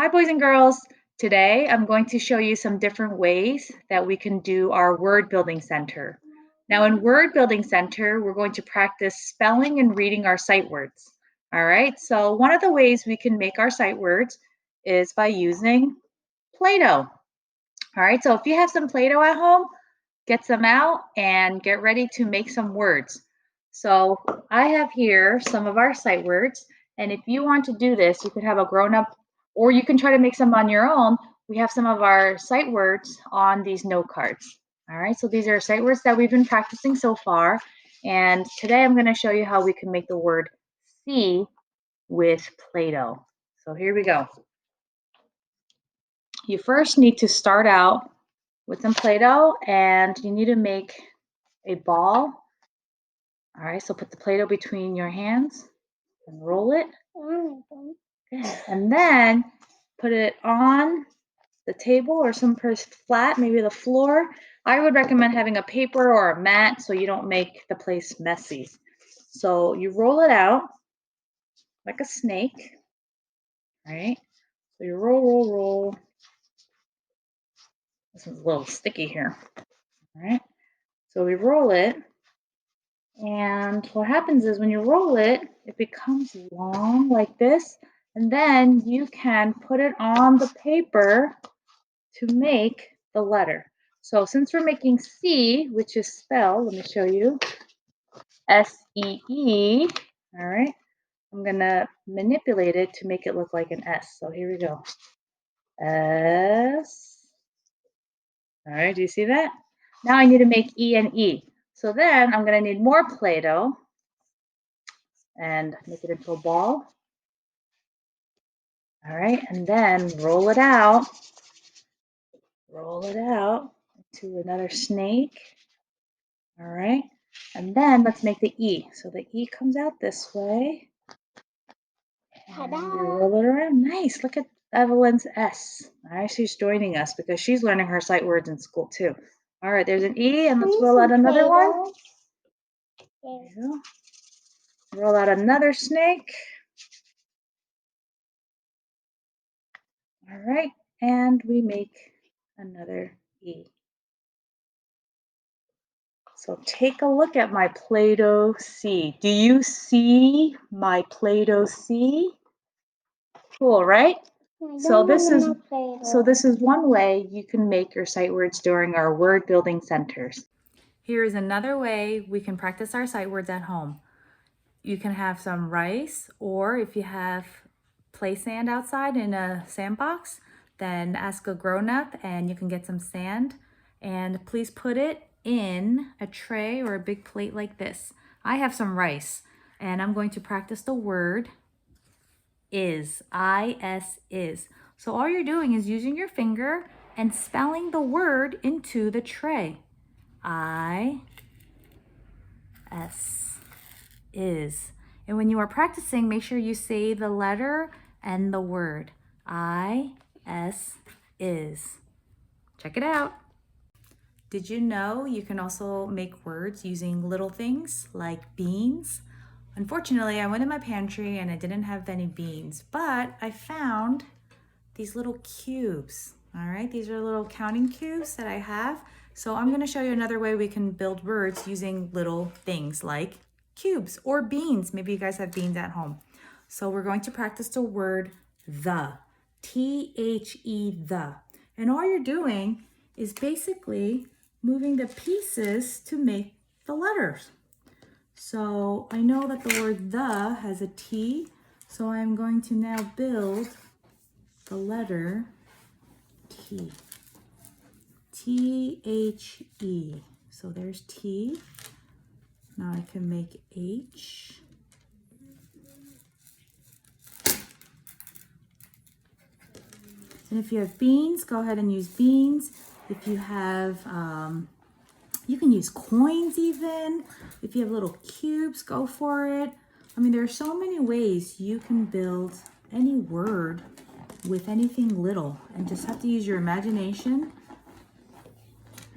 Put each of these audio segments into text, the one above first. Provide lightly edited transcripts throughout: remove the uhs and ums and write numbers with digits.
Hi, boys and girls. Today I'm going to show you some different ways that we can do our word building center. Now, in Word Building Center, we're going to practice spelling and reading our sight words. All right, so one of the ways we can make our sight words is by using Play Doh. All right, so if you have some Play Doh at home, get some out and get ready to make some words. So I have here some of our sight words. And if you want to do this, you could have a grown up or you can try to make some on your own. We have some of our sight words on these note cards. All right, so these are sight words that we've been practicing so far. And today I'm going to show you how we can make the word see with Play Doh. So here we go. You first need to start out with some Play Doh and you need to make a ball. All right, so put the Play Doh between your hands and roll it. Good. And then put it on the table or someplace flat, maybe the floor. I would recommend having a paper or a mat so you don't make the place messy. So you roll it out like a snake, right? So you roll. This is a little sticky here, all right? So we roll it, and what happens is when you roll it, it becomes long like this, and then you can put it on the paper to make the letter. So since we're making C, which is spelled, let me show you, S-E-E, all right, I'm gonna manipulate it to make it look like an S. So here we go, S. All right, do you see that? Now I need to make E and E. So then I'm gonna need more Play-Doh and make it into a ball. All right, and then roll it out to another snake. All right, and then let's make the E. So the E comes out this way. And you roll it around. Nice. Look at Evelyn's S. All right, she's joining us because she's learning her sight words in school too. All right, there's an E, and let's roll out another one. There you go. Roll out another snake. All right, and we make another E. So take a look at my Play-Doh C. Do you see my Play-Doh C? Cool, right? So this is one way you can make your sight words during our word building centers. Here is another way we can practice our sight words at home. You can have some rice, or if you have play sand outside in a sandbox, then ask a grown-up and you can get some sand. And please put it in a tray or a big plate like this. I have some rice and I'm going to practice the word is, I-S is. So all you're doing is using your finger and spelling the word into the tray. I-S is. And when you are practicing, make sure you say the letter and the word. I-S is. Check it out. Did you know you can also make words using little things like beans? Unfortunately, I went in my pantry and I didn't have any beans, but I found these little cubes. All right, these are little counting cubes that I have. So I'm gonna show you another way we can build words using little things like cubes or beans. Maybe you guys have beans at home. So we're going to practice the word the, T-H-E, the. And all you're doing is basically moving the pieces to make the letters. So I know that the word the has a T, so I'm going to now build the letter T. T-H-E. So there's T. Now I can make H. And if you have beans, go ahead and use beans. If you have, you can use coins even. If you have little cubes, go for it. I mean, there are so many ways you can build any word with anything little and just have to use your imagination.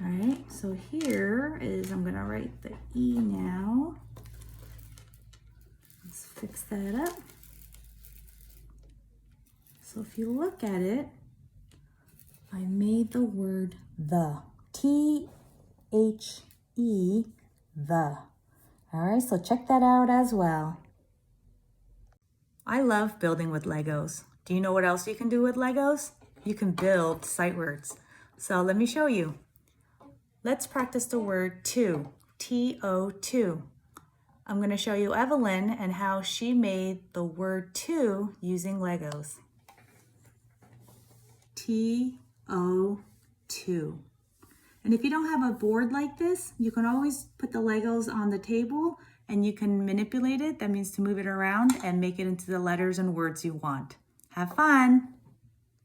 All right, so here is, I'm gonna write the E now. Let's fix that up. So if you look at it, I made the word the. T-H-E, the. All right, so check that out as well. I love building with Legos. Do you know what else you can do with Legos? You can build sight words. So let me show you. Let's practice the word to, T-O-2. I'm going to show you Evelyn and how she made the word to using Legos. T-O-2. And if you don't have a board like this, you can always put the Legos on the table and you can manipulate it. That means to move it around and make it into the letters and words you want. Have fun!